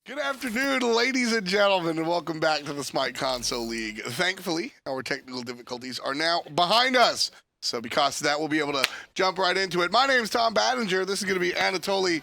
Good afternoon, ladies and gentlemen, and welcome back to the Smite Console League. Thankfully, our technical difficulties are now behind us. So because of that, we'll be able to jump right into it. My name is Tom Baddinger. This is going to be Anatoly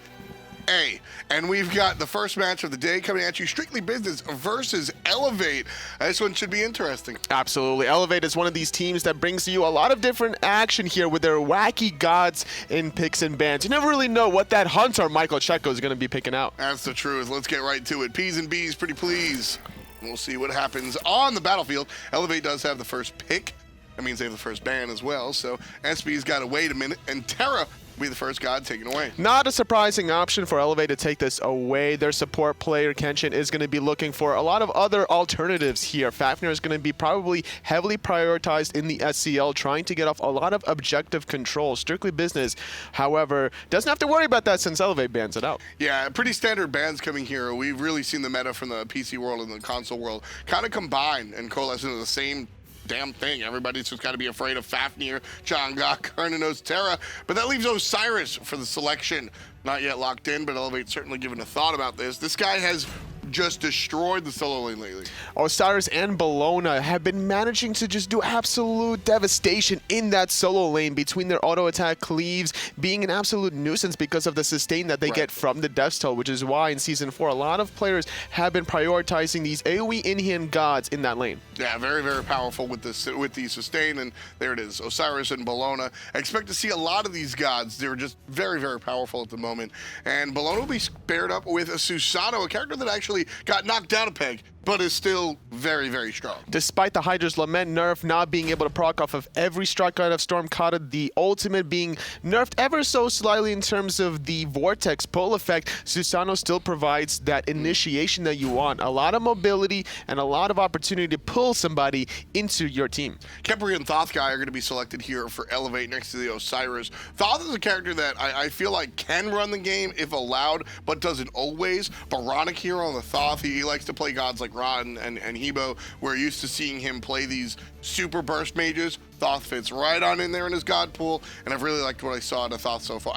A. And we've got the first match of the day coming at you, Strictly Business versus Elevate. This one should be interesting. Absolutely. Elevate is one of these teams that brings you a lot of different action here with their wacky gods in picks and bans. You never really know what that hunter Michael Checo is going to be picking out. That's the truth. Let's get right to it. P's and B's, pretty please. We'll see what happens on the battlefield. Elevate does have the first pick. That means they have the first ban as well. So SB's got to wait a minute. And Terra will be the first god taken away. Not a surprising option for Elevate to take this away. Their support player, Kenshin, is going to be looking for a lot of other alternatives here. Fafnir is going to be probably heavily prioritized in the SCL, trying to get off a lot of objective control. Strictly Business, however, doesn't have to worry about that since Elevate bans it out. Yeah, pretty standard bans coming here. We've really seen the meta from the PC world and the console world kind of combine and coalesce into the same damn thing. Everybody's just got to be afraid of Fafnir, Chang'e, Karnanos, Terra, but that leaves Osiris for the selection. Not yet locked in, but Elevate certainly given a thought about this. This guy has just destroyed the solo lane lately. Osiris and Bellona have been managing to just do absolute devastation in that solo lane between their auto attack cleaves being an absolute nuisance because of the sustain that they get from the Death's Toll, which is why in Season 4 a lot of players have been prioritizing these AoE in-hand gods in that lane. Yeah, very, very powerful with the sustain, and there it is, Osiris and Bellona. I expect to see a lot of these gods. They're just very, very powerful at the moment, and Bellona will be paired up with a Susano, a character that actually got knocked down a peg, but is still very, very strong. Despite the Hydra's Lament nerf not being able to proc off of every strike out of Stormkata, the ultimate being nerfed ever so slightly in terms of the Vortex pull effect, Susano still provides that initiation that you want. A lot of mobility and a lot of opportunity to pull somebody into your team. Khepri and Thoth guy are going to be selected here for Elevate next to the Osiris. Thoth is a character that I feel like can run the game if allowed, but doesn't always. oBoronic here on the Thoth, he likes to play gods like Ra and Hebo. We're used to seeing him play these super burst mages. Thoth fits right on in there in his god pool, and I've really liked what I saw out of Thoth so far,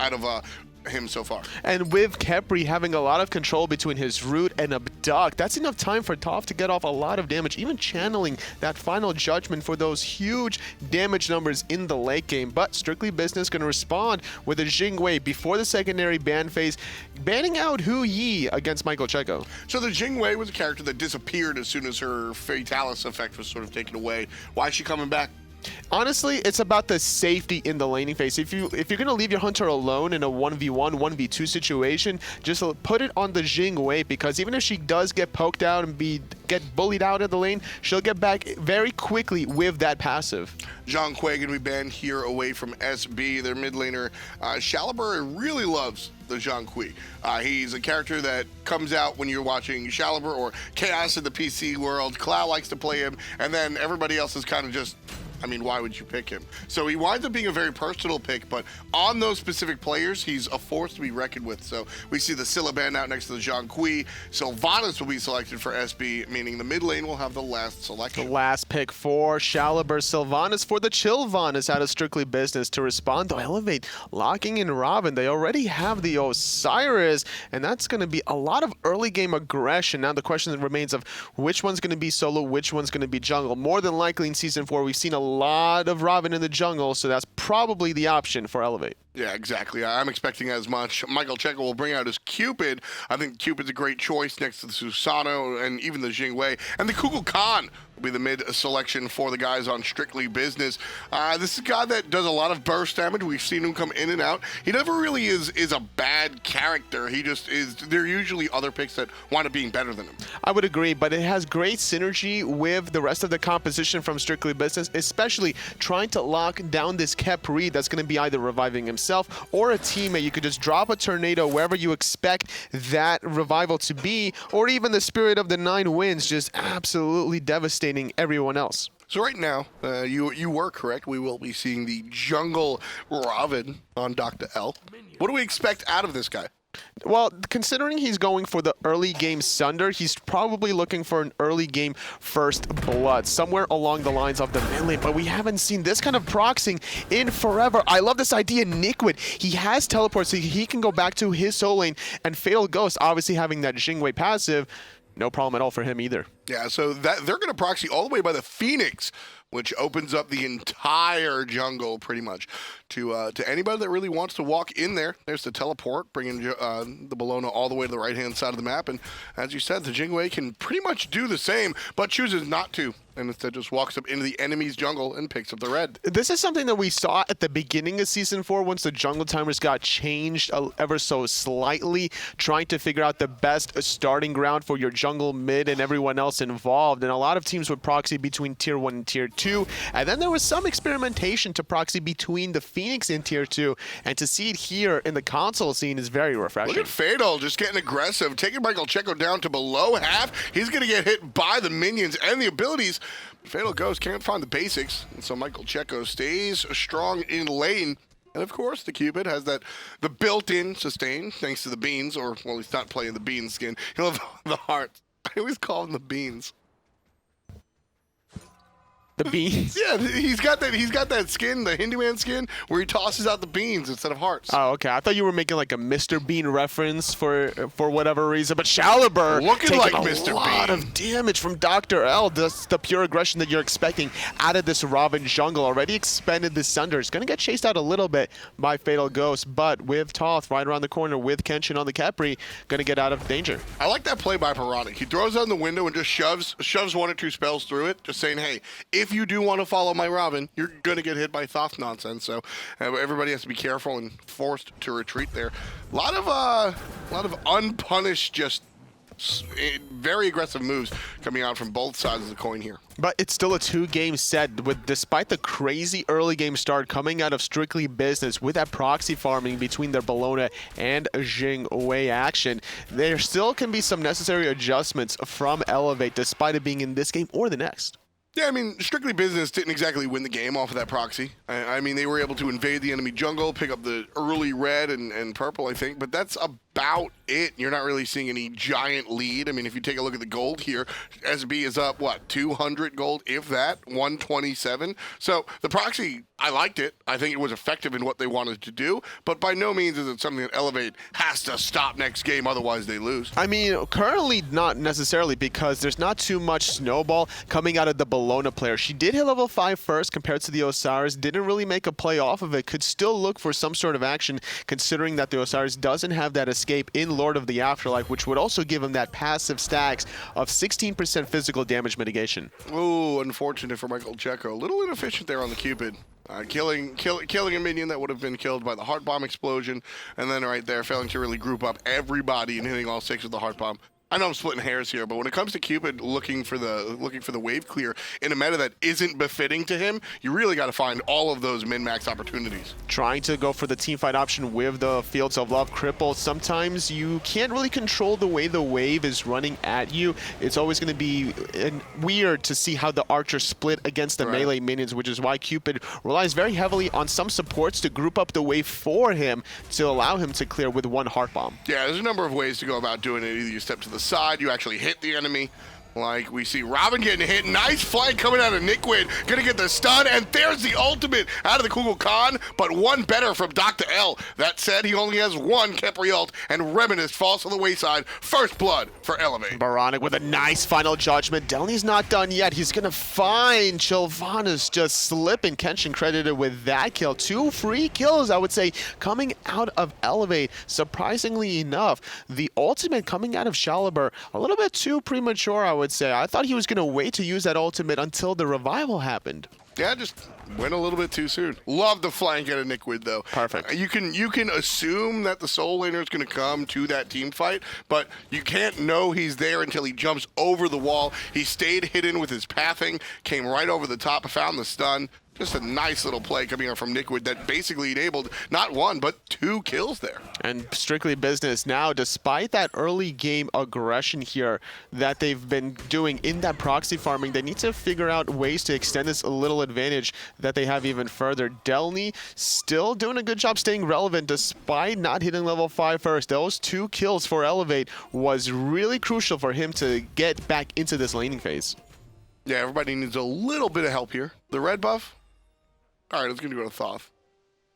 him so far. And with Khepri having a lot of control between his root and abduct, that's enough time for Thoth to get off a lot of damage, even channeling that final judgment for those huge damage numbers in the late game. But Strictly Business going to respond with a Jing before the secondary ban phase, banning out Hu Yi against Michael Checo. So the Jing was a character that disappeared as soon as her Fatalis effect was sort of taken away. Why is she coming back? Honestly, it's about the safety in the laning phase. If you're going to leave your hunter alone in a 1v1, 1v2 situation, just put it on the Jing because even if she does get poked out and get bullied out of the lane, she'll get back very quickly with that passive. Zhang Kui going to be banned here away from SB, their mid laner. Shaliber really loves the Zhang Kui. He's a character that comes out when you're watching Shaliber or Chaos in the PC world. Cloud likes to play him, and then everybody else is kind of just, I mean, why would you pick him? So he winds up being a very personal pick, but on those specific players, he's a force to be reckoned with. So we see the Scylla band out next to the Zhang Kui. Sylvanus will be selected for SB, meaning the mid lane will have the last selection. The last pick for Shaliber, Sylvanus for the Chillvanus out of Strictly Business to respond to Elevate, locking in Ravana. They already have the Osiris, and that's going to be a lot of early game aggression. Now the question remains of which one's going to be solo, which one's going to be jungle. More than likely in Season 4, we've seen a lot of Ravana in the jungle, so that's probably the option for Elevate. Yeah, exactly. I'm expecting as much. Michael Checo will bring out his Cupid. I think Cupid's a great choice next to the Susano and even the Jing and the Kukulkan will be the mid selection for the guys on Strictly Business. This is a guy that does a lot of burst damage. We've seen him come in and out. He never really is a bad character. He just is. There are usually other picks that wind up being better than him. I would agree, but it has great synergy with the rest of the composition from Strictly Business, especially trying to lock down this Khepri that's going to be either reviving himself or a teammate. You could just drop a tornado wherever you expect that revival to be, or even the Spirit of the Nine Winds just absolutely devastating everyone else. So right now, you were correct. We will be seeing the jungle Ravana on DoctorL. What do we expect out of this guy? Well, considering he's going for the early game Sunder, he's probably looking for an early game First Blood, somewhere along the lines of the melee, but we haven't seen this kind of proxing in forever. I love this idea, Nikwid. He has teleport, so he can go back to his soul lane, and Fatal Ghost, obviously having that Jing passive, no problem at all for him either. Yeah, so that they're going to proxy all the way by the Phoenix, which opens up the entire jungle pretty much to anybody that really wants to walk in there. There's the teleport, bringing the Bellona all the way to the right-hand side of the map. And as you said, the Jingwei can pretty much do the same, but chooses not to. And instead just walks up into the enemy's jungle and picks up the red. This is something that we saw at the beginning of Season 4 once the jungle timers got changed ever so slightly, trying to figure out the best starting ground for your jungle mid and everyone else involved. And a lot of teams would proxy between Tier 1 and Tier 2. And then there was some experimentation to proxy between the Phoenix and Tier 2. And to see it here in the console scene is very refreshing. Look at Fatal just getting aggressive, taking Michael Checo down to below half. He's going to get hit by the minions and the abilities. Fatal Ghost can't find the basics, and so Michael Checo stays strong in lane. And of course, the Cupid has the built-in sustain thanks to the beans, or well, he's not playing the bean skin. He'll have the hearts. I always call them the beans. The beans? Yeah, he's got that skin, the Hindu man skin, where he tosses out the beans instead of hearts. Oh, okay. I thought you were making like a Mr. Bean reference for whatever reason. But Shaliber looking like Mr. Bean. A lot of damage from DoctorL. That's the pure aggression that you're expecting out of this Ravana jungle. Already expended the Sunder. It's going to get chased out a little bit by Fatal Ghost, but with Thoth right around the corner, with Kenshin on the Khepri, going to get out of danger. I like that play by oBoronic. He throws out the window and just shoves one or two spells through it, just saying, hey, if you do want to follow my Ravana, you're going to get hit by Thoth nonsense. So everybody has to be careful and forced to retreat there. A lot of unpunished, just very aggressive moves coming out from both sides of the coin here. But it's still a 2-game set, with despite the crazy early game start coming out of Strictly Business with that proxy farming between their Bellona and Jing action. There still can be some necessary adjustments from Elevate, despite it being in this game or the next. Yeah, I mean, Strictly Business didn't exactly win the game off of that proxy. I mean, they were able to invade the enemy jungle, pick up the early red and purple, I think, but that's about it. You're not really seeing any giant lead. I mean, if you take a look at the gold here, SB is up, what, 200 gold, if that, 127. So the proxy, I liked it. I think it was effective in what they wanted to do, but by no means is it something that Elevate has to stop next game, otherwise they lose. I mean, currently not necessarily, because there's not too much snowball coming out of the Bellona player. She did hit level 5 first compared to the Osiris, didn't really make a play off of it, could still look for some sort of action, considering that the Osiris doesn't have that escape in Lord of the Afterlife, which would also give him that passive stacks of 16% physical damage mitigation. Ooh, unfortunate for Michael Checo. A little inefficient there on the Cupid. Killing a minion that would have been killed by the heart bomb explosion, and then right there failing to really group up everybody and hitting all 6 with the heart bomb. I know I'm splitting hairs here, but when it comes to Cupid looking for the wave clear in a meta that isn't befitting to him, you really got to find all of those min-max opportunities. Trying to go for the teamfight option with the Fields of Love cripple, sometimes you can't really control the way the wave is running at you. It's always going to be weird to see how the archer split against the melee minions, which is why Cupid relies very heavily on some supports to group up the wave for him to allow him to clear with one heart bomb. Yeah, there's a number of ways to go about doing it. Either you step to the side, you actually hit the enemy, like we see Ravana getting hit. Nice flank coming out of Nikwid, gonna get the stun, and there's the ultimate out of the Kukulkan, but one better from DoctorL. That said, he only has one Khepri ult, and Reminisst falls to the wayside. First blood for Elevate. oBoronic with a nice final judgment. Delny's not done yet. He's gonna find Chillvanus just slipping. Kenshin credited with that kill. 2 free kills, I would say, coming out of Elevate. Surprisingly enough, the ultimate coming out of Shaliber, a little bit too premature, I would say. I thought he was going to wait to use that ultimate until the revival happened. Yeah, just went a little bit too soon. Love the flank out of Nikwid, though. Perfect. You can assume that the soul laner is going to come to that team fight, but you can't know he's there until he jumps over the wall. He stayed hidden with his pathing, came right over the top, found the stun. Just a nice little play coming out from Nickwood that basically enabled not one, but 2 kills there. And strictly business now, despite that early game aggression here that they've been doing in that proxy farming, they need to figure out ways to extend this a little advantage that they have even further. Delnyy still doing a good job staying relevant despite not hitting level 5 first. Those 2 kills for Elevate was really crucial for him to get back into this laning phase. Yeah, everybody needs a little bit of help here. The red buff? All right, it's going to go to Thoth.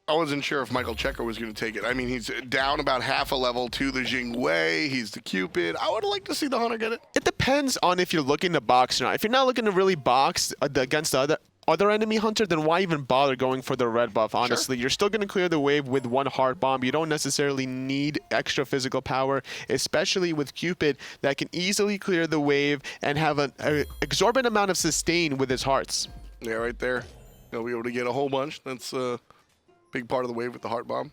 I wasn't sure if Michael Checo was going to take it. I mean, he's down about half a level to the Jing way. He's the Cupid. I would like to see the Hunter get it. It depends on if you're looking to box or not. If you're not looking to really box against the other enemy Hunter, then why even bother going for the red buff, honestly? Sure. You're still going to clear the wave with 1 heart bomb. You don't necessarily need extra physical power, especially with Cupid that can easily clear the wave and have an exorbitant amount of sustain with his hearts. Yeah, right there. He'll be able to get a whole bunch. That's a big part of the wave with the heart bomb.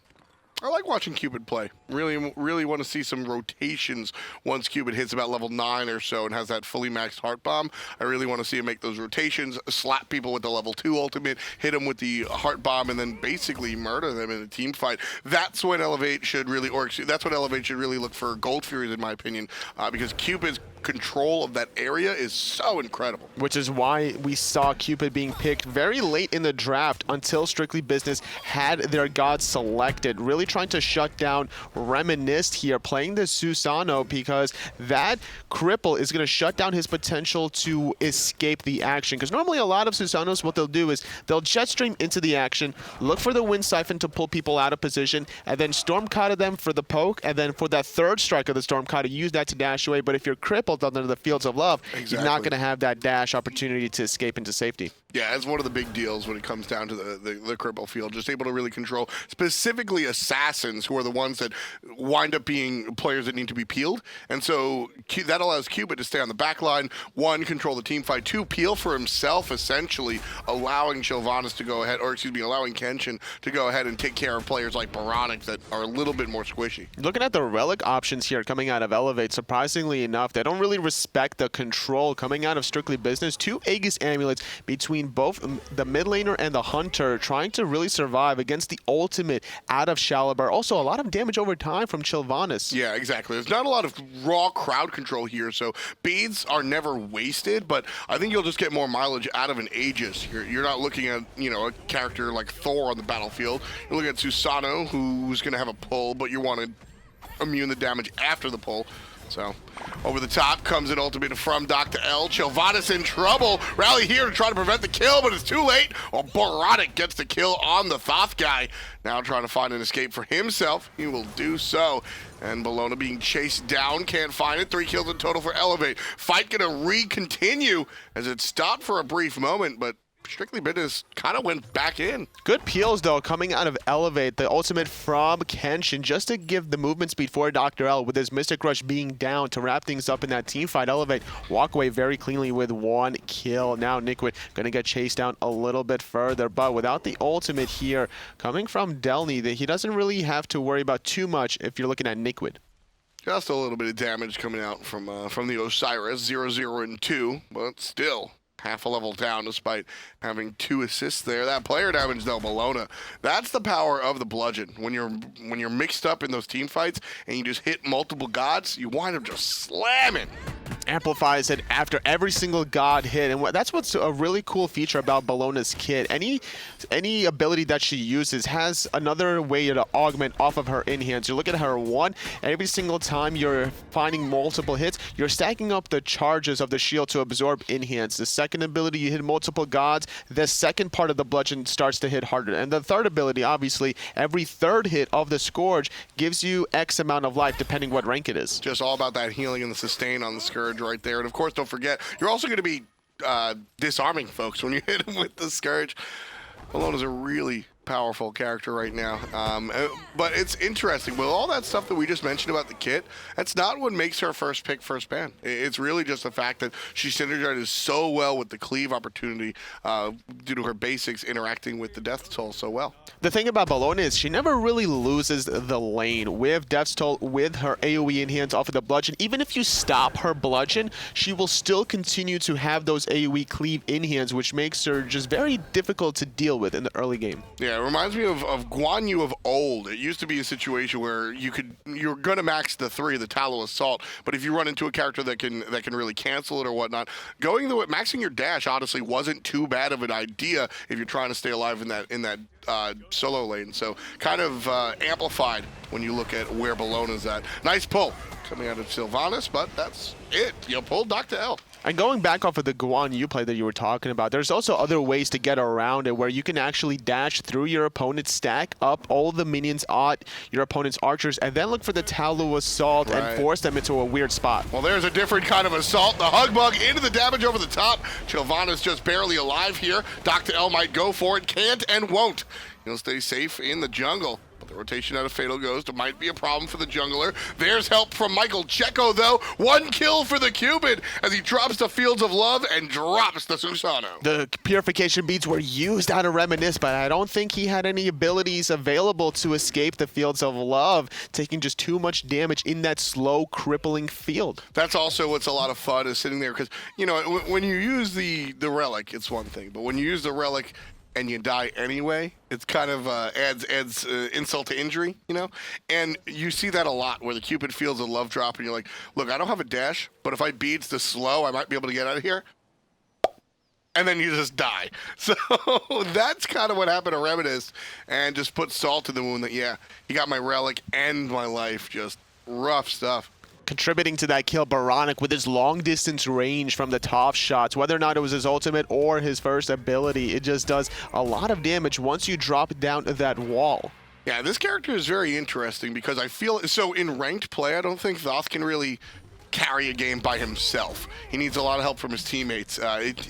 I like watching Cupid play. Really want to see some rotations once Cupid hits about level 9 or so and has that fully maxed heart bomb. I really want to see him make those rotations, slap people with the level 2 ultimate, hit them with the heart bomb, and then basically murder them in a team fight. That's when Elevate should really, that's when Elevate should really look for Gold Furies, in my opinion, because Cupid's control of that area is so incredible. Which is why we saw Cupid being picked very late in the draft until Strictly Business had their god selected, really trying to shut down Reminisst here, playing the Susano, because that cripple is going to shut down his potential to escape the action. Because normally a lot of Susanos, what they'll do is they'll jet stream into the action, look for the Wind Siphon to pull people out of position, and then Storm Kata them for the poke, and then for that third strike of the Storm Kata, use that to dash away. But if you're crippled under the Fields of Love, you're not going to have that dash opportunity to escape into safety. Yeah, it's one of the big deals when it comes down to the cripple field. Just able to really control specifically assassins, who are the ones that wind up being players that need to be peeled. And so that allows Cupid to stay on the back line, 1, control the team fight, 2, peel for himself, essentially allowing Chillvanus to go ahead, or excuse me, allowing Kenshin to go ahead and take care of players like oBoronic that are a little bit more squishy. Looking at the relic options here coming out of Elevate, surprisingly enough, they don't really respect the control coming out of Strictly Business. 2 Aegis Amulets between both the mid laner and the Hunter, trying to really survive against the ultimate out of Shalabar. Also, a lot of damage over time from Chillvanus. Yeah, exactly. There's not a lot of raw crowd control here, so beads are never wasted, but I think you'll just get more mileage out of an Aegis. You're not looking at, you know, a character like Thor on the battlefield. You're looking at Susano, who's going to have a pull, but you want to immune the damage after the pull. So, over the top comes an ultimate from DoctorL. Chillvanus in trouble. Rally here to try to prevent the kill, but it's too late. oBoronic gets the kill on the Thoth guy. Now trying to find an escape for himself. He will do so. And Bellona being chased down, can't find it. 3 kills in total for Elevate. Fight gonna re-continue as it stopped for a brief moment, but Strictly Business kind of went back in. Good peels, though, coming out of Elevate. The ultimate from Kenshin, just to give the movement speed for DoctorL, with his Mystic Rush being down to wrap things up in that team fight. Elevate walk away very cleanly with 1 kill. Now Nickwood going to get chased down a little bit further, but without the ultimate here coming from Delnyy, he doesn't really have to worry about too much if you're looking at Nickwood. Just a little bit of damage coming out from the Osiris, 0, 0, and 2, but still half a level down despite having 2 assists there. That player damage, though, Bellona, that's the power of the bludgeon. When you're mixed up in those team fights and you just hit multiple gods, you wind up just slamming. Amplifies it after every single god hit, and that's what's a really cool feature about Bellona's kit. Any ability that she uses has another way to augment off of her in-hands. You look at her 1, every single time you're finding multiple hits, you're stacking up the charges of the shield to absorb in-hands. The second ability, you hit multiple gods, the second part of the bludgeon starts to hit harder. And the third ability, obviously, every third hit of the Scourge gives you X amount of life, depending what rank it is. Just all about that healing and the sustain on the Scourge right there. And of course, don't forget, you're also going to be disarming folks when you hit them with the Scourge. Bellona's a really, powerful character right now. But it's interesting. With all that stuff that we just mentioned about the kit, that's not what makes her first pick, first ban. It's really just the fact that she synergizes so well with the cleave opportunity due to her basics interacting with the death toll so well. The thing about Bellona is she never really loses the lane with Death's Toll, with her AoE in hands off of the bludgeon. Even if you stop her bludgeon, she will still continue to have those AoE cleave in hands, which makes her just very difficult to deal with in the early game. Yeah, it reminds me of Guan Yu of old. It used to be a situation where you're gonna max the 3, the Tallow Assault, but if you run into a character that can really cancel it or whatnot, maxing your dash honestly wasn't too bad of an idea if you're trying to stay alive in that solo lane. So kind of amplified when you look at where Bellona's at. Nice pull coming out of Sylvanus, but that's it. You pulled DoctorL. And going back off of the Guan Yu play that you were talking about, there's also other ways to get around it where you can actually dash through your opponent's stack, up all the minions on your opponent's archers, and then look for the Tallow Assault and force them into a weird spot. Well, there's a different kind of assault. The hug bug into the damage over the top. Chillvanus just barely alive here. DoctorL might go for it, can't and won't. He'll stay safe in the jungle. But the rotation out of Fatal Ghost might be a problem for the jungler. There's help from Michael Checo, though. 1 kill for the Cupid as he drops the Fields of Love and drops the Susano. The Purification Beads were used out of Reminisst, but I don't think he had any abilities available to escape the Fields of Love, taking just too much damage in that slow, crippling field. That's also what's a lot of fun, is sitting there, because, you know, when you use the Relic, it's one thing, but when you use the Relic and you die anyway, it's kind of adds insult to injury, you know? And you see that a lot where the Cupid feels a love drop and you're like, look, I don't have a dash, but if I beads the slow, I might be able to get out of here. And then you just die. So that's kind of what happened to Reminisst, and just put salt to the wound that, yeah, he got my Relic and my life. Just rough stuff. Contributing to that kill, oBoronic with his long-distance range from the Thoth shots, whether or not it was his ultimate or his first ability, it just does a lot of damage once you drop down that wall. Yeah, this character is very interesting because I feel, so in ranked play, I don't think Thoth can really carry a game by himself. He needs a lot of help from his teammates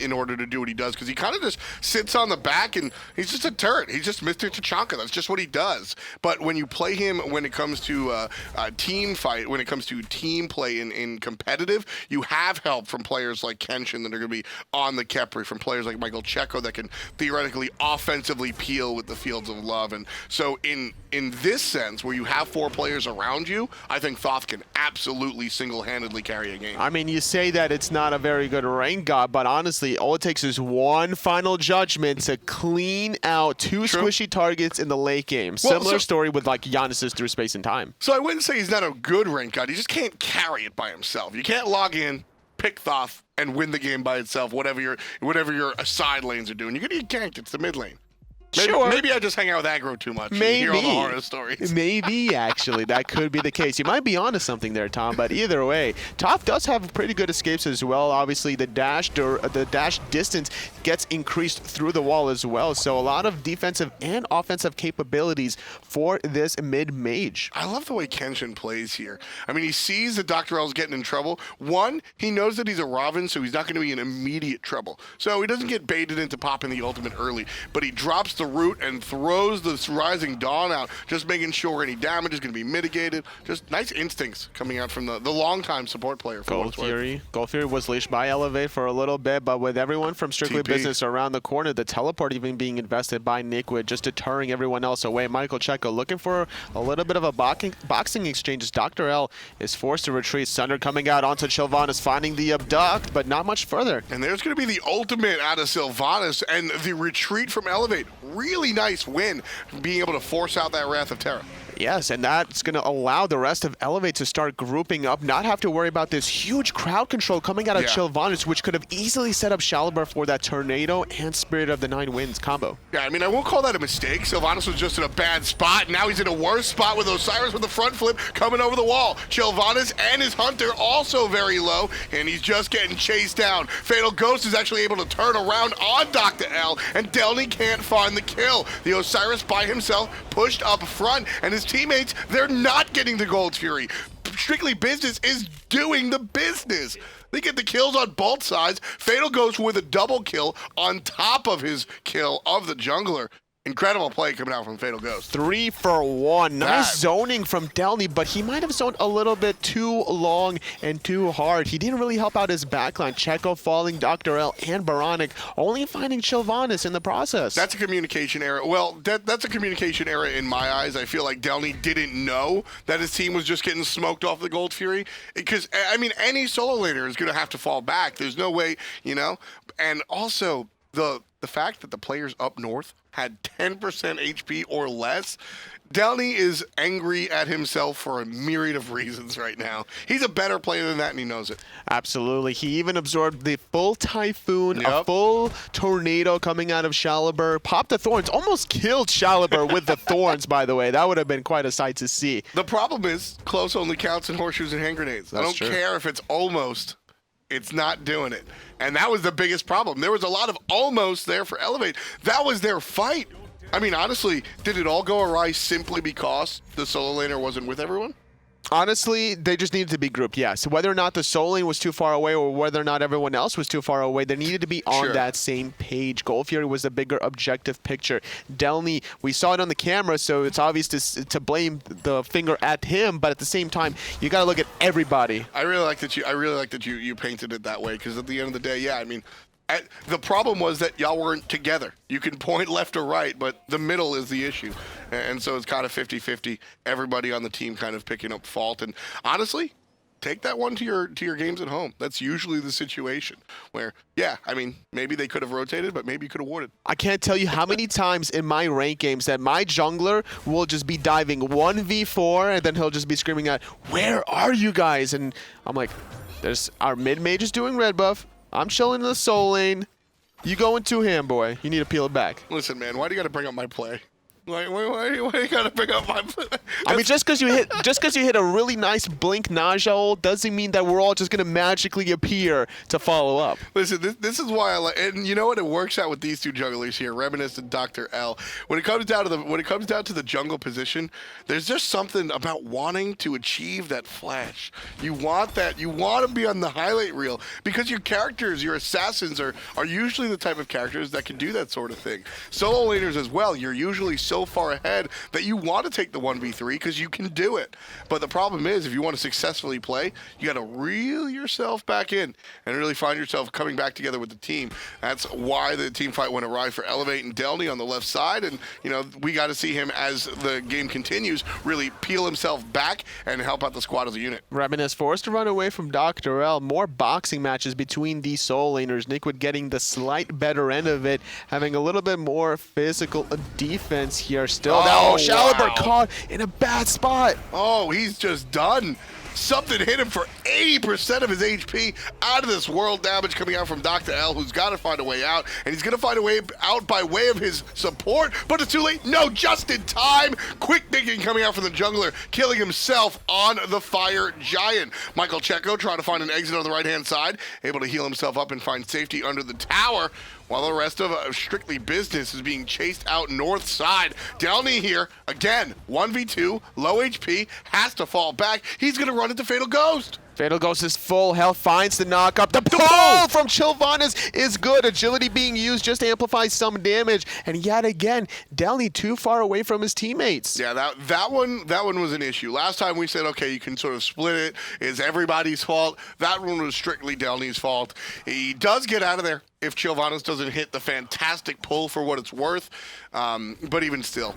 in order to do what he does, because he kind of just sits on the back and he's just a turret. He's just Mr. Tachanka. That's just what he does. But when you play him, when it comes to team fight, when it comes to team play in competitive, you have help from players like Kenshin that are going to be on the Khepri, from players like Michael Checo that can theoretically offensively peel with the Fields of Love. And so in this sense, where you have 4 players around you, I think Thoth can absolutely single-handedly carry a game. I mean, you say that it's not a very good rank god, but honestly, all it takes is one final judgment to clean out 2 squishy targets in the late game. Similar story with like Giannis's through space and time. So I wouldn't say he's not a good rank god. He just can't carry it by himself. You can't log in, pick Thoth, and win the game by itself, whatever your side lanes are doing. You're going to get ganked. It's the mid lane. Maybe I just hang out with aggro too much. Maybe. And hear all the horror stories. Maybe, actually. That could be the case. You might be onto something there, Tom, but either way, Thoth does have pretty good escapes as well. Obviously, the dash distance gets increased through the wall as well, so a lot of defensive and offensive capabilities for this mid-mage. I love the way Kenshin plays here. I mean, he sees that DoctorL's getting in trouble. One, he knows that he's a Raven, so he's not going to be in immediate trouble. So he doesn't get baited into popping the ultimate early, but he drops the root and throws this Rising Dawn out, just making sure any damage is going to be mitigated. Just nice instincts coming out from the long-time support player. Gold Fury was leashed by Elevate for a little bit, but with everyone from Strictly Business around the corner, the teleport even being invested by Nickwood, just deterring everyone else away. Michael Checo looking for a little bit of a boxing exchange as DoctorL is forced to retreat. Sunder coming out onto Chillvanus, finding the abduct, but not much further. And there's going to be the ultimate out of Sylvanus, and the retreat from Elevate. Really nice win, being able to force out that Wrath of Terra. Yes, and that's going to allow the rest of Elevate to start grouping up, not have to worry about this huge crowd control coming out of Chillvanus, which could have easily set up Shalibar for that Tornado and Spirit of the Nine Winds combo. Yeah, I mean, I won't call that a mistake. Sylvanus was just in a bad spot. Now he's in a worse spot with Osiris with the front flip coming over the wall. Chillvanus and his Hunter also very low, and he's just getting chased down. Fatal Ghost is actually able to turn around on DoctorL, and Delnyy can't find the kill. The Osiris by himself pushed up front, and his teammates, they're not getting the Gold Fury. Strictly Business is doing the business. They get the kills on both sides. Fatal Ghost with a double kill on top of his kill of the jungler. Incredible play coming out from Fatal Ghost. 3 for 1. Nice zoning from Delnyy, but he might have zoned a little bit too long and too hard. He didn't really help out his backline. Checo falling, DoctorL, and oBoronic, only finding Chillvanus in the process. That's a communication error. Well, that's a communication error in my eyes. I feel like Delnyy didn't know that his team was just getting smoked off the Gold Fury. Because, I mean, any solo laner is going to have to fall back. There's no way, you know? And also, the fact that the players up north had 10% HP or less, Delnyy is angry at himself for a myriad of reasons right now. He's a better player than that, and he knows it. Absolutely. He even absorbed the full Typhoon, a full Tornado coming out of Shaliber, popped the Thorns, almost killed Shaliber with the Thorns, by the way. That would have been quite a sight to see. The problem is, close only counts in horseshoes and hand grenades. I don't care if it's almost. It's not doing it. And that was the biggest problem. There was a lot of almost there for Elevate. That was their fight. I mean, honestly, did it all go awry simply because the solo laner wasn't with everyone? Honestly, they just needed to be grouped, yes. Whether or not the solo lane was too far away or whether or not everyone else was too far away, they needed to be on that same page. Gold Fury was the bigger objective picture. Delnyy, we saw it on the camera, so it's obvious to blame the finger at him, but at the same time, you got to look at everybody. I really like that you painted it that way, because at the end of the day, yeah, I mean, the problem was that y'all weren't together. You can point left or right, but the middle is the issue. And so it's kind of 50-50, everybody on the team kind of picking up fault. And honestly, take that one to your games at home. That's usually the situation where, yeah, I mean, maybe they could have rotated, but maybe you could have warded. I can't tell you how many times in my rank games that my jungler will just be diving 1v4, and then he'll just be screaming out, "Where are you guys?" And I'm like, there's our mid mage is doing red buff. I'm chilling in the soul lane. You going to him, boy. You need to peel it back. Listen, man, why do you got to bring up my play? Why you gotta bring up my play? I mean, just because you hit a really nice blink Naja ult doesn't mean that we're all just gonna magically appear to follow up. Listen, this is why I like, and you know what? It works out with these two jugglers here, Reminisst and DoctorL. When it comes down to the jungle position, there's just something about wanting to achieve that flash. You want that. You want to be on the highlight reel because your characters, your assassins, are usually the type of characters that can do that sort of thing. Solo laners as well. You're usually so far ahead that you want to take the 1v3 because you can do it. But the problem is, if you want to successfully play, you got to reel yourself back in and really find yourself coming back together with the team. That's why the team fight went awry for Elevate and Delnyy on the left side. And, you know, we got to see him as the game continues really peel himself back and help out the squad as a unit. Reminisst forced to run away from DoctorL. More boxing matches between these soul laners. Nickwood getting the slight better end of it, having a little bit more physical defense here still. Shaliber caught in a bad spot. Oh, he's just done. Something hit him for 80% of his HP. Out of this world damage coming out from DoctorL, who's got to find a way out, and he's going to find a way out by way of his support, but it's too late. No, just in time. Quick thinking coming out from the jungler, killing himself on the Fire Giant. Michael Checo trying to find an exit on the right-hand side, able to heal himself up and find safety under the tower, while the rest of Strictly Business is being chased out north side. Delnyy here, again, 1v2, low HP, has to fall back. He's going to run into Fatal Ghost. Fatal Ghost is full health, finds the knock up. The pull from Chillvanus is good. Agility being used just to amplify some damage. And yet again, Delnyy too far away from his teammates. Yeah, that one was an issue. Last time we said, okay, you can sort of split it. It's everybody's fault. That one was strictly Delny's fault. He does get out of there if Chillvanus doesn't hit the fantastic pull for what it's worth. But even still,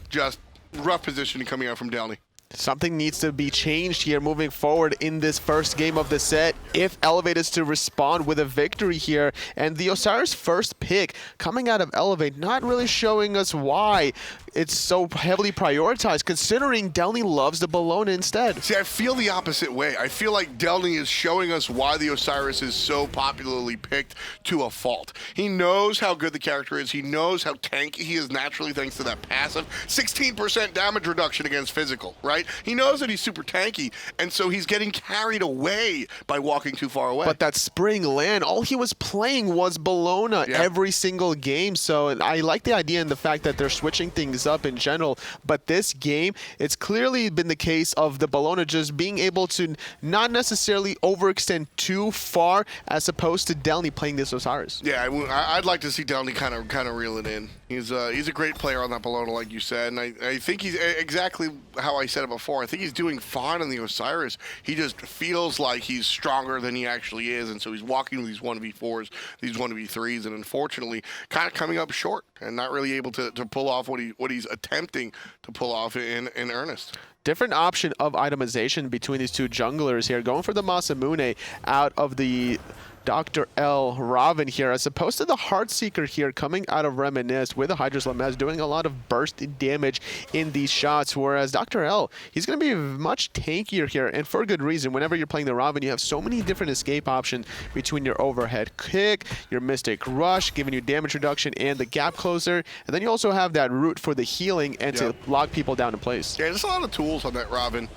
just rough positioning coming out from Delnyy. Something needs to be changed here moving forward in this first game of the set if Elevate is to respond with a victory here. And the Osiris first pick coming out of Elevate, not really showing us why it's so heavily prioritized, considering Delnyy loves the Bellona instead. See, I feel the opposite way. I feel like Delnyy is showing us why the Osiris is so popularly picked to a fault. He knows how good the character is. He knows how tanky he is naturally thanks to that passive. 16% damage reduction against physical, right? He knows that he's super tanky, and so he's getting carried away by walking too far away. But that spring land, all he was playing was Bellona every single game. So I like the idea and the fact that they're switching things things up in general. But this game, it's clearly been the case of the Bellona just being able to not necessarily overextend too far as opposed to Delnyy playing this Osiris. Yeah, I'd like to see Delnyy kind of reel it in. He's a great player on that Bellona, like you said, and I think he's exactly how I said it before. I think he's doing fine on the Osiris. He just feels like he's stronger than he actually is, and so he's walking with these 1v4s, these 1v3s, and unfortunately kind of coming up short and not really able to pull off what he's attempting to pull off in earnest. Different option of itemization between these two junglers here. Going for the Masamune out of the DoctorL Ravana here, as opposed to the Heartseeker here coming out of Reminisst with the hi-rez Lamez doing a lot of burst damage in these shots, whereas DoctorL, he's going to be much tankier here, and for a good reason. Whenever you're playing the Ravana, you have so many different escape options between your overhead kick, your Mystic Rush, giving you damage reduction, and the gap closer, and then you also have that root for the healing and to lock people down in place. Yeah, there's a lot of tools on that Ravana.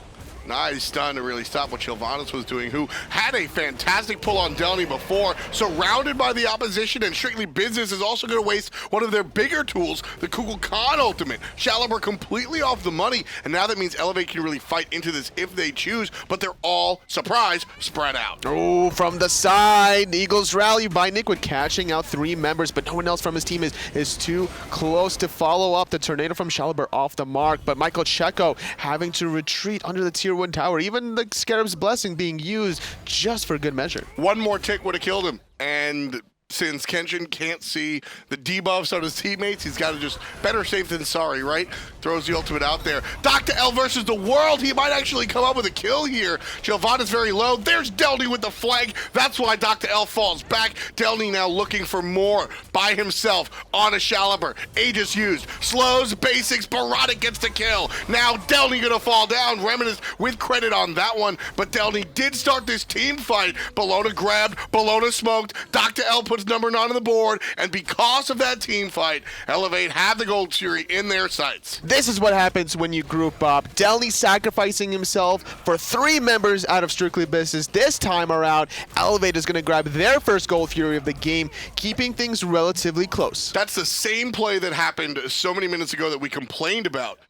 Nice stun to really stop what Chillvanus was doing, who had a fantastic pull on Delnyy before, surrounded by the opposition, and Strictly Business is also going to waste one of their bigger tools, the Kukulkan ultimate. Shalibur completely off the money, and now that means Elevate can really fight into this if they choose, but they're all, surprise, spread out. Oh, from the side, Eagles rally by Nickwood, catching out 3 members, but no one else from his team is too close to follow up. The tornado from Shalibur off the mark, but Michael Checo having to retreat under the tier 1 tower. Even the Scarab's Blessing being used just for good measure. One more tick would have killed him, and since Kenshin can't see the debuffs on his teammates, he's got to just better safe than sorry, right? Throws the ultimate out there. DoctorL versus the world. He might actually come up with a kill here. Chillvanus very low. There's Delnyy with the flank. That's why DoctorL falls back. Delnyy now looking for more by himself on a Shalibur. Aegis used. Slows, basics. oBoronic gets the kill. Now Delnyy gonna fall down. Reminisst with credit on that one, but Delnyy did start this team fight. Bellona grabbed. Bellona smoked. DoctorL puts number 9 on the board, and because of that team fight, Elevate have the Gold Fury in their sights. This is what happens when you group up. Delnyy sacrificing himself for 3 members out of Strictly Business. This time around, Elevate is going to grab their first Gold Fury of the game, keeping things relatively close. That's the same play that happened so many minutes ago that we complained about,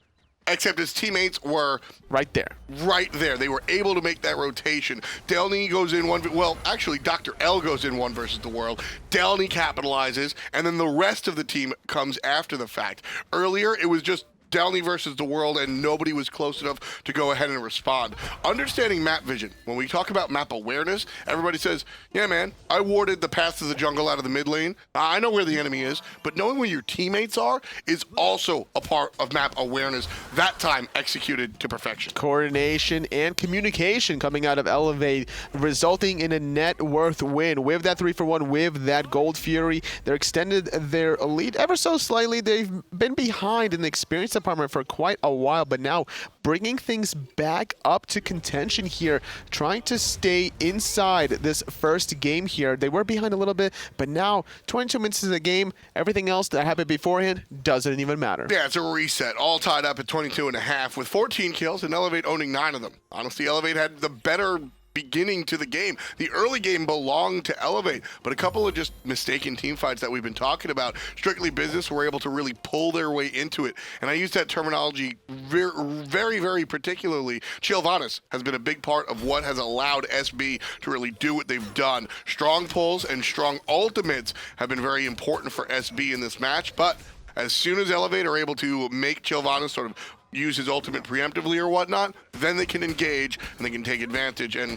except his teammates were right there. Right there. They were able to make that rotation. Delnyy goes in one, well, actually, DoctorL goes in one versus the world. Delnyy capitalizes, and then the rest of the team comes after the fact. Earlier, it was just Delnyy versus the world, and nobody was close enough to go ahead and respond. Understanding map vision. When we talk about map awareness, everybody says, yeah, man, I warded the path to the jungle out of the mid lane. I know where the enemy is, but knowing where your teammates are is also a part of map awareness, that time executed to perfection. Coordination and communication coming out of Elevate, resulting in a net worth win. With that 3-for-1, with that Gold Fury, they're extended their lead ever so slightly. They've been behind in the experience department for quite a while, but now bringing things back up to contention here, trying to stay inside this first game here. They were behind a little bit, but now 22 minutes of the game, everything else that happened beforehand doesn't even matter. Yeah, it's a reset. All tied up at 22.5 with 14 kills and Elevate owning 9 of them. Honestly, Elevate had the better beginning to the game. The early game belonged to Elevate, but a couple of just mistaken team fights that we've been talking about. Strictly Business were able to really pull their way into it, and I use that terminology very, very particularly. Chillvanus has been a big part of what has allowed SB to really do what they've done. Strong pulls and strong ultimates have been very important for SB in this match, but as soon as Elevate are able to make Chillvanus sort of use his ultimate preemptively or whatnot, then they can engage and they can take advantage and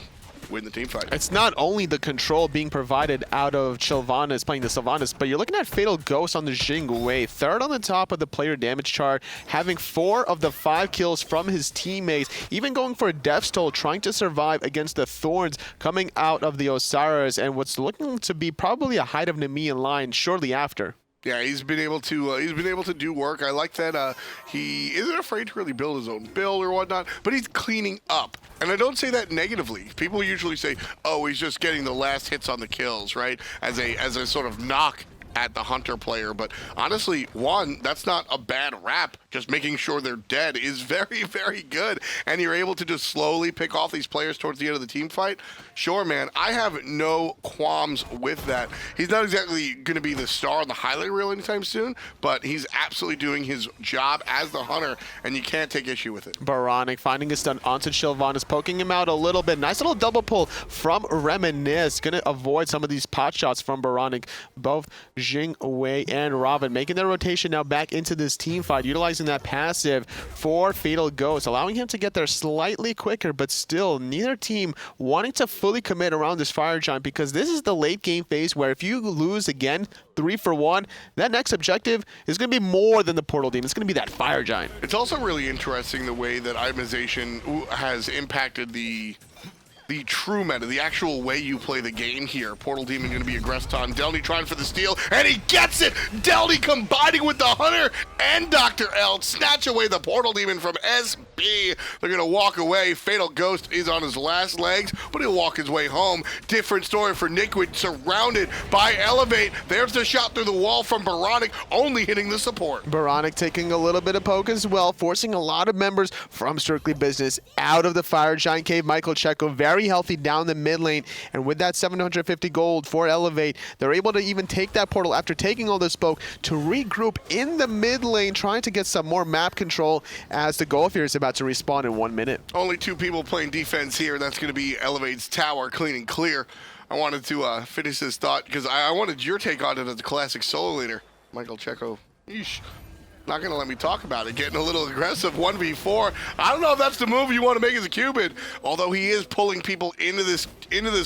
win the team fight. It's not only the control being provided out of Chillvanus playing the Sylvanus, but you're looking at Fatal Ghost on the Jing Wei, 3rd on the top of the player damage chart, having 4 of the 5 kills from his teammates, even going for a Death's Toll, trying to survive against the Thorns coming out of the Osiris, and what's looking to be probably a height of Nemean line shortly after. Yeah, he's been able to do work. I like that he isn't afraid to really build his own build or whatnot, but he's cleaning up. And I don't say that negatively. People usually say, oh, he's just getting the last hits on the kills, right? As a sort of knock at the Hunter player, but honestly, one, that's not a bad rap. just making sure they're dead is very, very good. And you're able to just slowly pick off these players towards the end of the team fight. Sure, man, I have no qualms with that. He's not exactly going to be the star on the highlight reel anytime soon, but he's absolutely doing his job as the hunter, and you can't take issue with it. oBoronic finding a stun onto Chillvanus, poking him out a little bit. Nice little double pull from Reminisst. Going to avoid some of these pot shots from oBoronic. Both Jing, and Ravana making their rotation now back into this team fight, utilizing that passive for Fatal Ghost, allowing him to get there slightly quicker, but still neither team wanting to fully commit around this Fire Giant, because this is the late game phase where if you lose again 3 for 1, that next objective is going to be more than the Portal Demon. It's going to be that Fire Giant. It's also really interesting the way that itemization has impacted the true meta, the actual way you play the game here. Portal Demon going to be aggressed on Delnyy, trying for the steal, and he gets it! Delnyy combining with the Hunter and DoctorL snatch away the Portal Demon from SB. They're going to walk away. Fatal Ghost is on his last legs, but he'll walk his way home. Different story for Nikwid, surrounded by Elevate. There's the shot through the wall from oBoronic, only hitting the support. oBoronic taking a little bit of poke as well, forcing a lot of members from Strictly Business out of the Fire Giant cave. Michael Checo very healthy down the mid lane, and with that 750 gold for Elevate, they're able to even take that portal after taking all this poke to regroup in the mid lane, trying to get some more map control as the Golfier is about to respawn in 1 minute. Only 2 people playing defense here. That's going to be Elevate's tower, clean and clear. I wanted to finish this thought because I wanted your take on it as a classic solo leader. Michael Checo, yeesh. Not going to let me talk about it. Getting a little aggressive, 1v4. I don't know if that's the move you want to make as a Cupid, although he is pulling people into this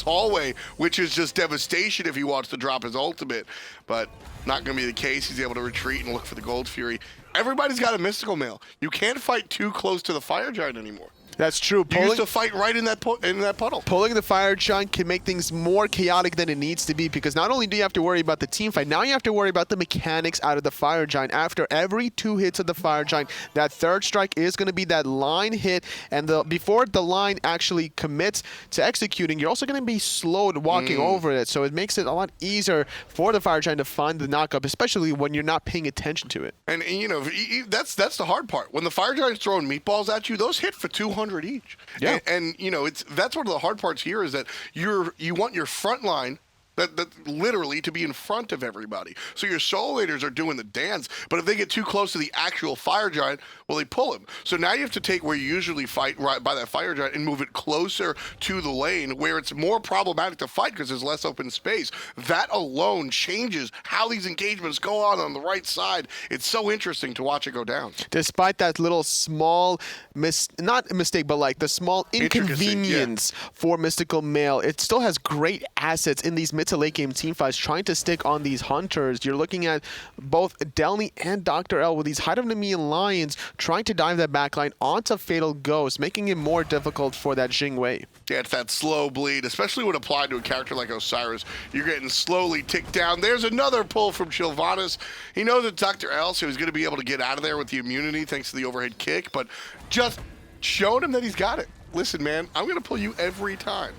hallway, which is just devastation if he wants to drop his ultimate. But not going to be the case. He's able to retreat and look for the Gold Fury. Everybody's got a mystical mail. You can't fight too close to the Fire Giant anymore. That's true. You used to fight right in that puddle. Pulling the Fire Giant can make things more chaotic than it needs to be, because not only do you have to worry about the team fight, now you have to worry about the mechanics out of the Fire Giant. After every 2 hits of the Fire Giant, that third strike is going to be that line hit, and before the line actually commits to executing, you're also going to be slowed walking over it, so it makes it a lot easier for the Fire Giant to find the knockup, especially when you're not paying attention to it. And you know, that's the hard part. When the Fire Giant's throwing meatballs at you, those hit for 200 each. Yeah. And you know, that's one of the hard parts here, is that you want your front line that literally to be in front of everybody. So your solo leaders are doing the dance, but if they get too close to the actual Fire Giant, well, they pull him. So now you have to take where you usually fight right by that Fire Giant and move it closer to the lane where it's more problematic to fight because there's less open space. That alone changes how these engagements go on the right side. It's so interesting to watch it go down. Despite that little small, not mistake, but like the small inconvenience for Mystical Mail, it still has great assets in these mid to late game team fights, trying to stick on these hunters. You're looking at both Delnyy and DoctorL with these height of enemy lions trying to dive that backline onto Fatal Ghost, making it more difficult for that Jing wave. Yeah, it's that slow bleed, especially when applied to a character like Osiris. You're getting slowly ticked down. There's another pull from Chillvanus. He knows that DoctorL, so he's going to be able to get out of there with the immunity thanks to the overhead kick, but just showing him that he's got it. Listen, man, I'm going to pull you every time.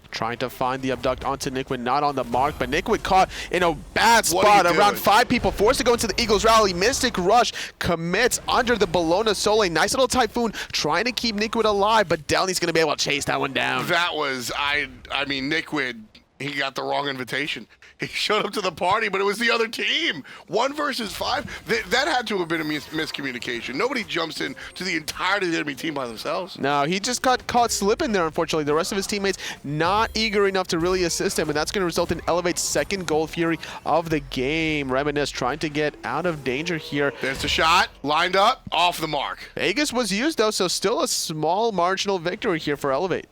Trying to find the abduct onto Nikwid, not on the mark, but Nikwid caught in a bad spot. Around 5 people, forced to go into the Eagles rally. Mystic Rush commits under the Bellona Soleil. Nice little Typhoon trying to keep Nikwid alive, but Delny's going to be able to chase that one down. That was, I mean, Nikwid, he got the wrong invitation. He showed up to the party, but it was the other team. 1 versus 5. That had to have been a miscommunication. Nobody jumps in to the entirety of the enemy team by themselves. No, he just got caught slipping there, unfortunately. The rest of his teammates not eager enough to really assist him, and that's going to result in Elevate's second Gold Fury of the game. Reminisst trying to get out of danger here. There's the shot, lined up, off the mark. Aegis was used, though, so still a small marginal victory here for Elevate.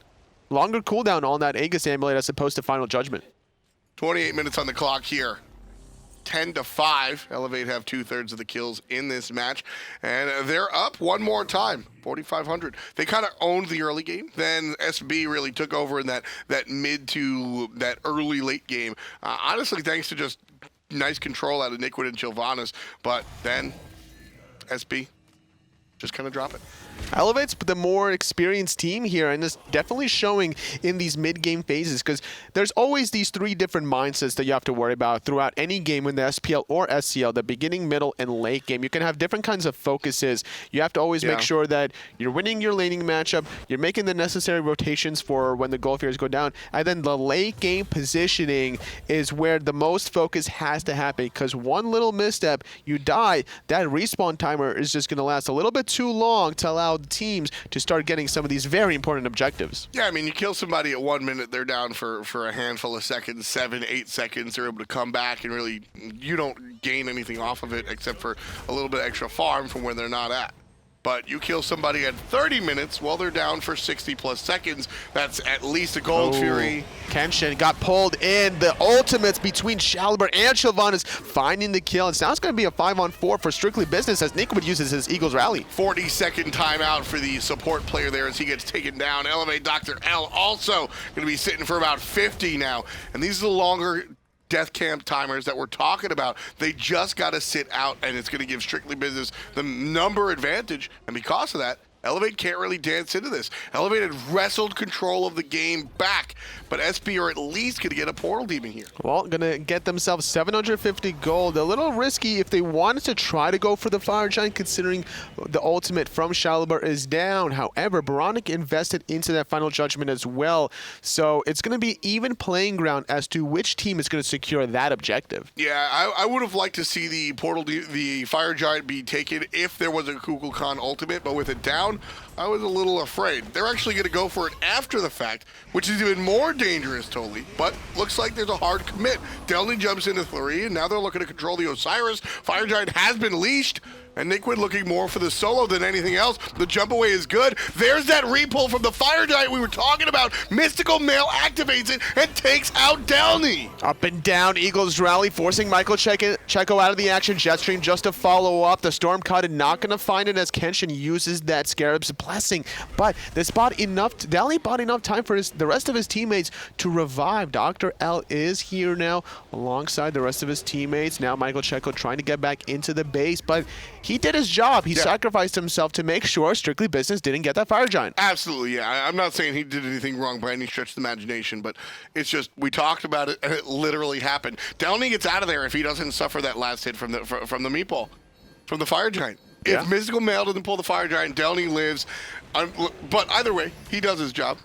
Longer cooldown on that Aegis amulet as opposed to Final Judgment. 28 minutes on the clock here. 10-5. Elevate have 2/3 of the kills in this match, and they're up one more time, 4,500. They kind of owned the early game. Then SB really took over in that mid to that early late game. Honestly, thanks to just nice control out of Nikwid and Chillvanus. But then SB just kind of drop it. Elevate's the more experienced team here, and it's definitely showing in these mid-game phases, because there's always these 3 different mindsets that you have to worry about throughout any game in the SPL or SCL, the beginning, middle, and late game. You can have different kinds of focuses. You have to always make sure that you're winning your laning matchup, you're making the necessary rotations for when the gold fears go down, and then the late game positioning is where the most focus has to happen, because one little misstep, you die, that respawn timer is just going to last a little bit too long to allow teams to start getting some of these very important objectives. Yeah, I mean, you kill somebody at 1 minute, they're down for a handful of seconds, 7, 8 seconds, they're able to come back, and really, you don't gain anything off of it except for a little bit extra farm from where they're not at. But you kill somebody at 30 minutes while they're down for 60+ seconds. That's at least a gold fury. Kenshin got pulled in. The ultimates between Shaliber and Chillvanus finding the kill. And now it's going to be a 5-on-4 for Strictly Business as Nickwood uses his Eagles Rally. 40-second timeout for the support player there as he gets taken down. Elevate DoctorL also going to be sitting for about 50 now. And these are the longer death camp timers that we're talking about. They just got to sit out, and it's going to give Strictly Business the number advantage. And because of that, Elevate can't really dance into this. Elevate had wrestled control of the game back, but SB are at least going to get a portal demon here. Well, going to get themselves 750 gold. A little risky if they wanted to try to go for the Fire Giant, considering the ultimate from Shaliber is down. However, oBoronic invested into that final judgment as well, so it's going to be even playing ground as to which team is going to secure that objective. Yeah, I would have liked to see the portal, the Fire Giant be taken if there was a Kukulkan ultimate, but with it down, I was a little afraid. They're actually going to go for it after the fact, which is even more dangerous, totally. But looks like there's a hard commit. Delnyy jumps into 3, and now they're looking to control the Osiris. Fire Giant has been leashed, and Nickwood looking more for the solo than anything else. The jump away is good. There's that repull from the Fire Giant we were talking about. Mystical Mail activates it and takes out Delnyy. Up and down, Eagles rally, forcing Michael Checo out of the action. Jetstream just to follow up. The Storm Cutted not going to find it as Kenshin uses that Scarab's Blessing. But this bought enough, Delnyy bought enough time for the rest of his teammates to revive. DoctorL is here now alongside the rest of his teammates. Now Michael Checo trying to get back into the base, but he did his job. He sacrificed himself to make sure Strictly Business didn't get that Fire Giant. Absolutely, yeah. I'm not saying he did anything wrong by any stretch of the imagination, but it's just we talked about it and it literally happened. Delnyy gets out of there if he doesn't suffer that last hit from the meatball, from the Fire Giant. If Mystical Mail doesn't pull the Fire Giant, Delnyy lives. But either way, he does his job.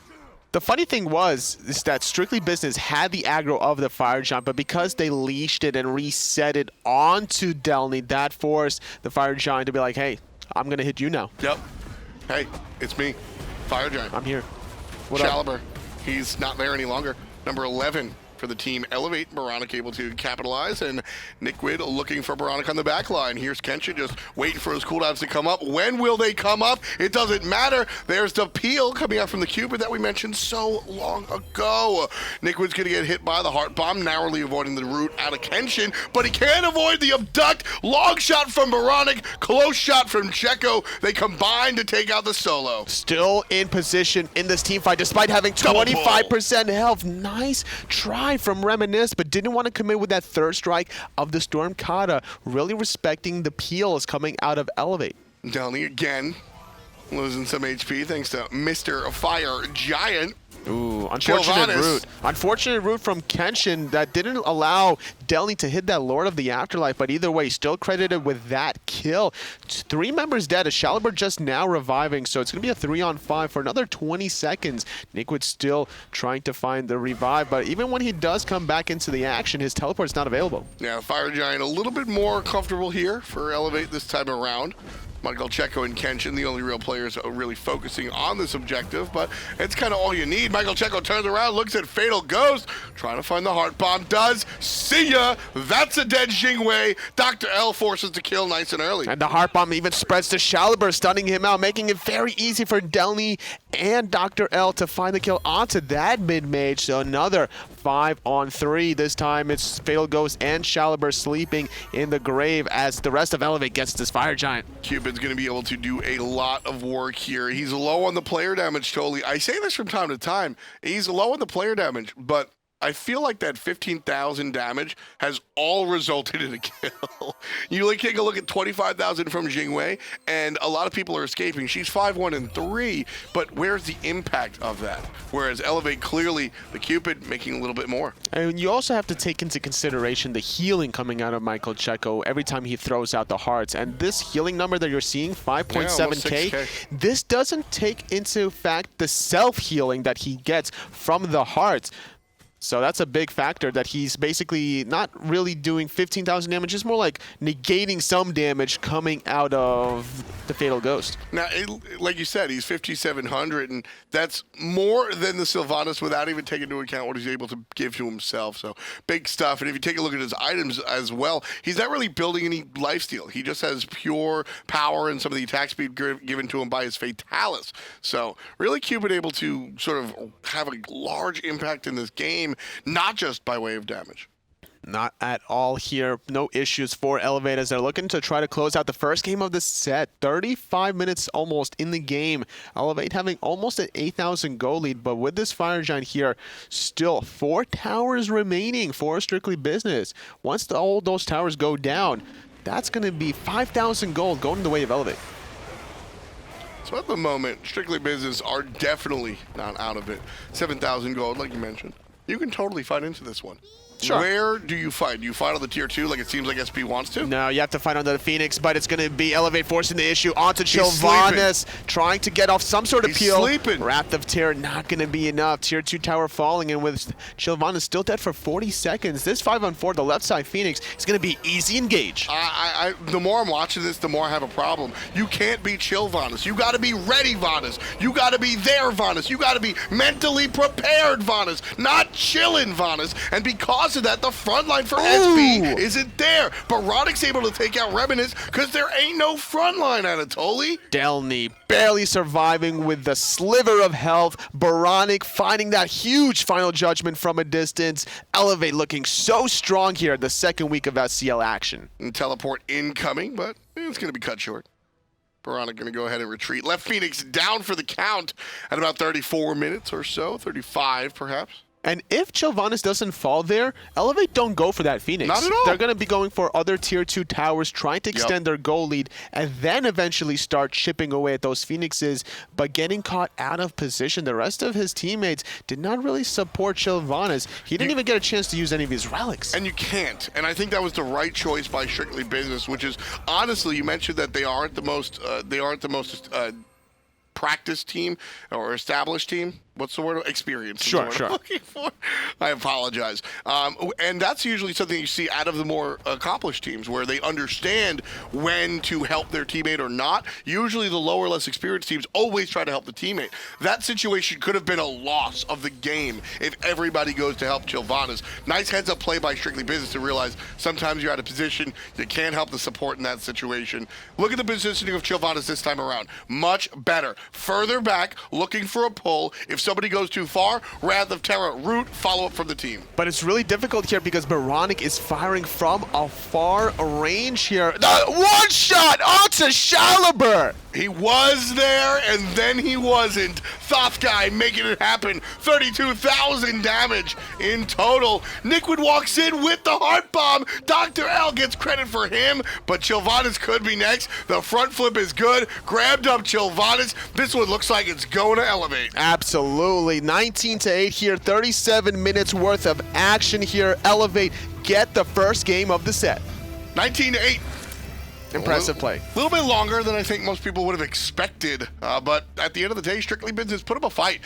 The funny thing is that Strictly Business had the aggro of the Fire Giant, but because they leashed it and reset it onto Delnyy, that forced the Fire Giant to be like, hey, I'm going to hit you now. Yep. Hey, it's me, Fire Giant. I'm here. What Shaliber, he's not there any longer. Number 11 for the team. Elevate, oBoronic able to capitalize, and Nickwood looking for oBoronic on the back line. Here's Kenshin just waiting for his cooldowns to come up. When will they come up? It doesn't matter. There's the peel coming out from the Cupid that we mentioned so long ago. Nickwood's going to get hit by the Heart Bomb, narrowly avoiding the route out of Kenshin, but he can't avoid the Abduct. Long shot from oBoronic, close shot from Checo. They combine to take out the solo. Still in position in this team fight, despite having 25% health. Nice try from Reminisst, but didn't want to commit with that third strike of the Storm Kata. Really respecting the peels coming out of Elevate. Delnyy again losing some HP thanks to Mr. Fire Giant. Ooh, unfortunate route. Unfortunate route from Kenshin that didn't allow Delnyy to hit that Lord of the Afterlife, but either way, still credited with that kill. 3 members dead, as Shaliber just now reviving, so it's going to be a 3-on-5 for another 20 seconds. Nickwood still trying to find the revive, but even when he does come back into the action, his teleport's not available. Yeah, Fire Giant a little bit more comfortable here for Elevate this time around. Michael Checo and Kenshin, the only real players really focusing on this objective, but it's kind of all you need. Michael Checo turns around, looks at Fatal Ghost, trying to find the Heart Bomb, does. See ya! That's a dead Jing. DoctorL forces to kill nice and early. And the Heart Bomb even spreads to Shaliber, stunning him out, making it very easy for Delnyy and DoctorL to find the kill onto that mid-mage. So another 5-on-3. This time it's Fatal Ghost and Shaliber sleeping in the grave as the rest of Elevate gets this Fire Giant. Cupid's going to be able to do a lot of work here. He's low on the player damage, totally. I say this from time to time. He's low on the player damage, but I feel like that 15,000 damage has all resulted in a kill. You like take a look at 25,000 from Jingwei, and a lot of people are escaping. She's 5-1 and 3, but where's the impact of that? Whereas Elevate, clearly the Cupid making a little bit more. And you also have to take into consideration the healing coming out of Michael Checo every time he throws out the hearts. And this healing number that you're seeing, 5.7k, this doesn't take into fact the self-healing that he gets from the hearts. So that's a big factor that he's basically not really doing 15,000 damage. It's more like negating some damage coming out of the Fatal Ghost. Now, like you said, he's 5,700, and that's more than the Sylvanus without even taking into account what he's able to give to himself. So big stuff. And if you take a look at his items as well, he's not really building any lifesteal. He just has pure power and some of the attack speed given to him by his Fatalis. So really Cupid able to sort of have a large impact in this game, not just by way of damage. Not at all here. No issues for Elevate as they're looking to try to close out the first game of the set. 35 minutes almost in the game. Elevate having almost an 8,000 gold lead, but with this Fire Giant here, still 4 towers remaining for Strictly Business. Once all those towers go down, that's going to be 5,000 gold going the way of Elevate. So at the moment, Strictly Business are definitely not out of it. 7,000 gold, like you mentioned. You can totally fight into this one. Sure. Where do you fight? Do you fight on the tier 2 like it seems like SP wants to? No, you have to fight under the Phoenix, but it's going to be Elevate forcing the issue onto Chillvanus, trying to get off some sort of peel. Sleeping. Wrath of Terror not going to be enough. Tier 2 tower falling, and with Chillvanus still dead for 40 seconds, this 5-on-4, the left side Phoenix, is going to be easy engage. The more I'm watching this, the more I have a problem. You can't be Chillvanus. You got to be ready, Vanus. You got to be there, Vanus. You got to be mentally prepared, Vanus, not chillin', Vanus. And because of that, the front line for SB isn't there. Boronic's able to take out Reminisst because there ain't no front line, Anatoly. Delnyy barely surviving with the sliver of health. Oboronic finding that huge final judgment from a distance. Elevate looking so strong here the second week of SCL action. And teleport incoming, but it's going to be cut short. Oboronic going to go ahead and retreat. Left Phoenix down for the count at about 34 minutes or so, 35 perhaps. And if Chillvanus doesn't fall there, Elevate don't go for that Phoenix. Not at all. They're going to be going for other tier 2 towers, trying to extend their goal lead, and then eventually start chipping away at those Phoenixes, but getting caught out of position. The rest of his teammates did not really support Chillvanus. He didn't even get a chance to use any of his relics. And you can't. And I think that was the right choice by Strictly Business, which is, honestly, you mentioned that they aren't the most practiced team or established team. What's the word? Experience. Sure. I'm looking for. I apologize. And that's usually something you see out of the more accomplished teams where they understand when to help their teammate or not. Usually the lower, less experienced teams always try to help the teammate. That situation could have been a loss of the game if everybody goes to help Chillvanus. Nice heads-up play by Strictly Business to realize sometimes you're out of position. You can't help the support in that situation. Look at the positioning of Chillvanus this time around. Much better. Further back, looking for a pull. If somebody goes too far, Wrath of Terror, root, follow up from the team. But it's really difficult here because Oboronic is firing from a far range here. One shot onto Shaliber! He was there, and then he wasn't. Thoth guy making it happen. 32,000 damage in total. Nickwood walks in with the heart bomb. DoctorL gets credit for him, but Chillvanus could be next. The front flip is good. Grabbed up Chillvanus. This one looks like it's going to Elevate. Absolutely. 19-8 here. 37 minutes worth of action here. Elevate get the first game of the set. 19-8. Impressive play. A little bit longer than I think most people would have expected, but at the end of the day, Strictly Business put up a fight.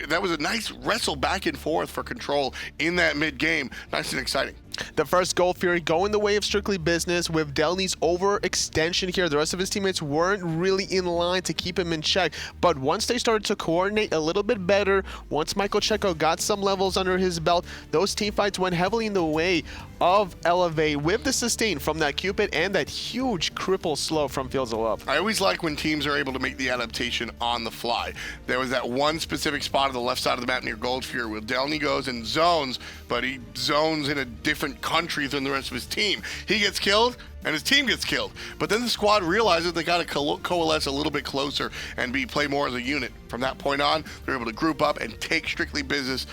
That was a nice wrestle back and forth for control in that mid-game. Nice and exciting. The first Gold Fury going the way of Strictly Business with Delny's overextension here. The rest of his teammates weren't really in line to keep him in check. But once they started to coordinate a little bit better, once Michael Checo got some levels under his belt, those team fights went heavily in the way of Elevate with the sustain from that Cupid and that huge cripple slow from Fields of Love. I always like when teams are able to make the adaptation on the fly. There was that one specific spot on the left side of the map near Gold Fury where Delnyy goes and zones, but he zones in a different country than the rest of his team. He gets killed and his team gets killed. But then the squad realizes they got to coalesce a little bit closer and play more as a unit. From that point on, they're able to group up and take Strictly Business,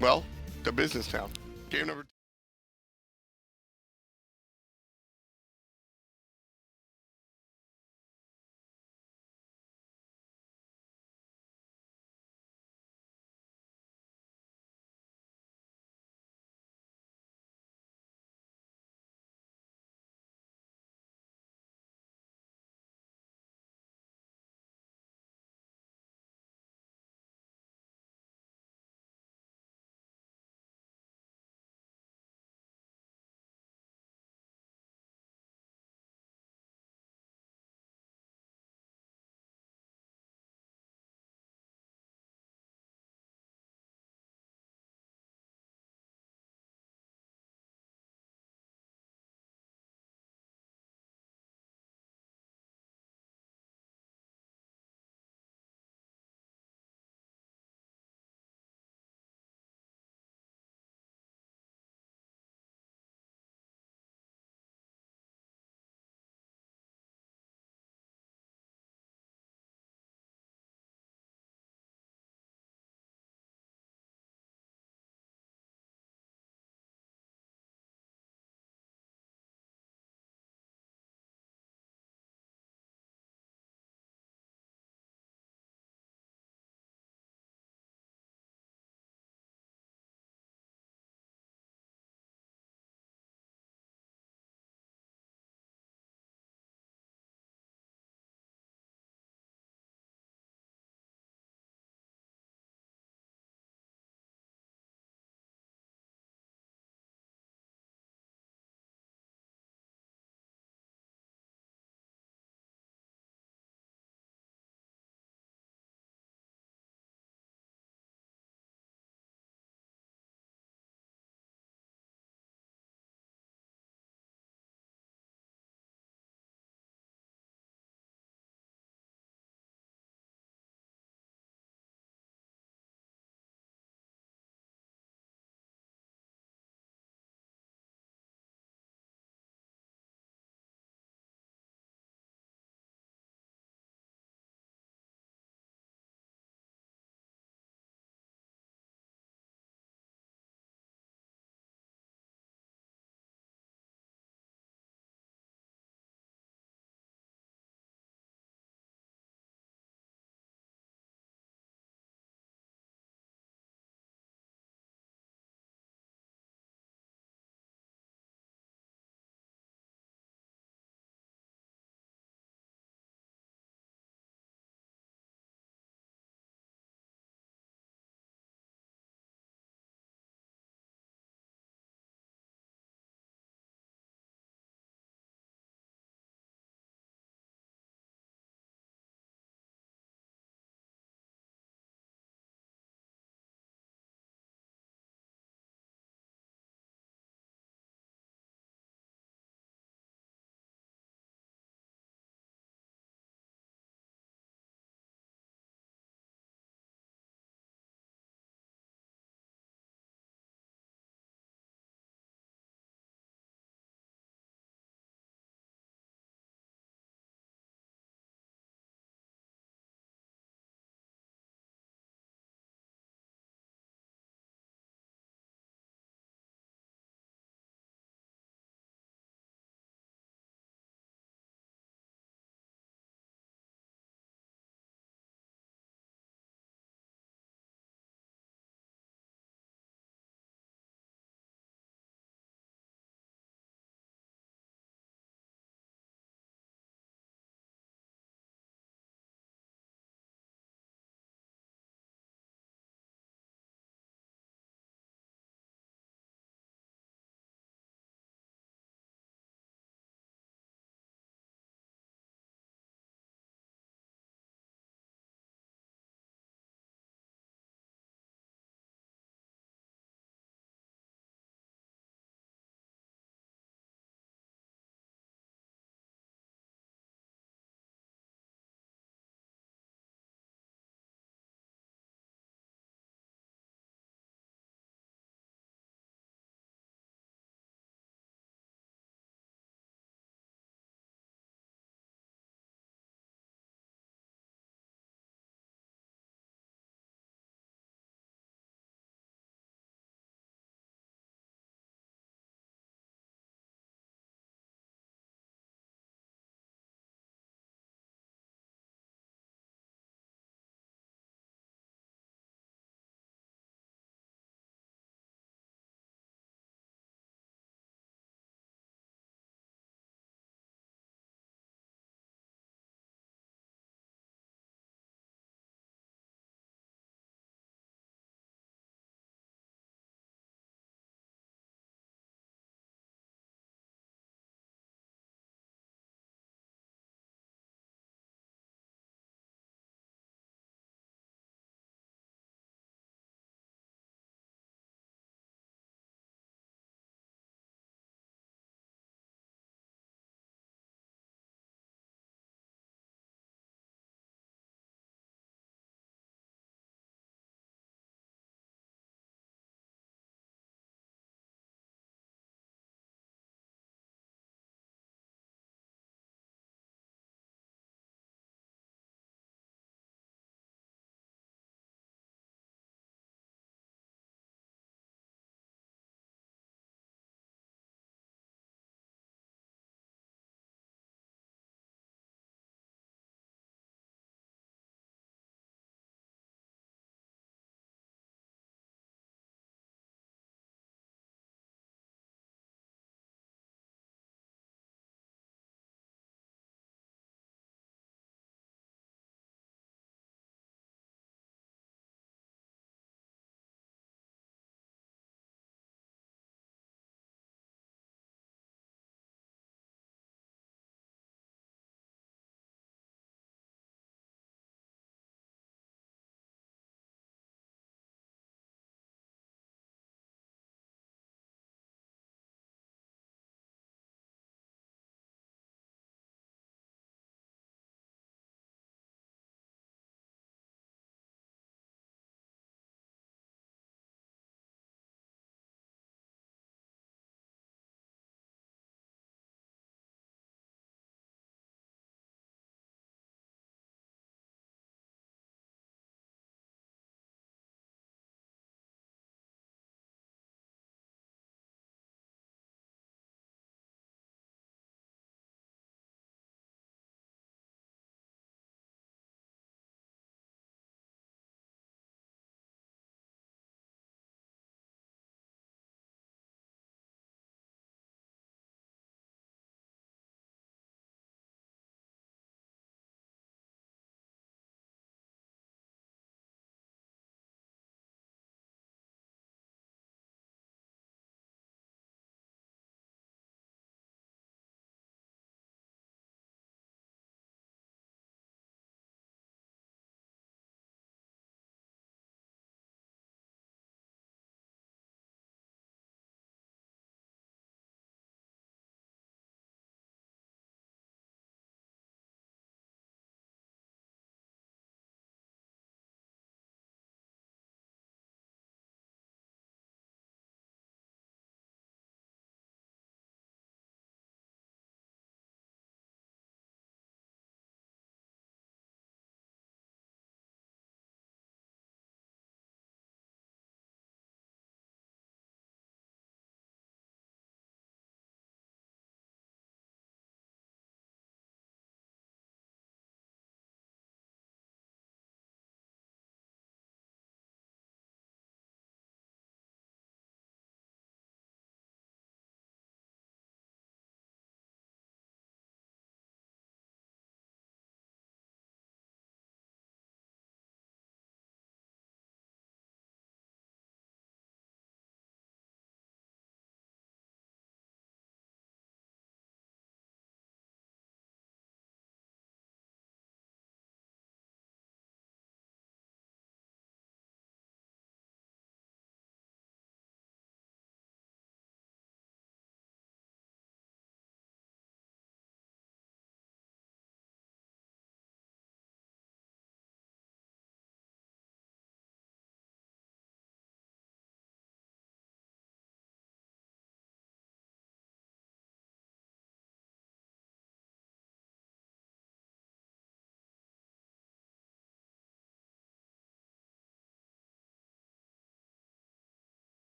well, The business town. Game number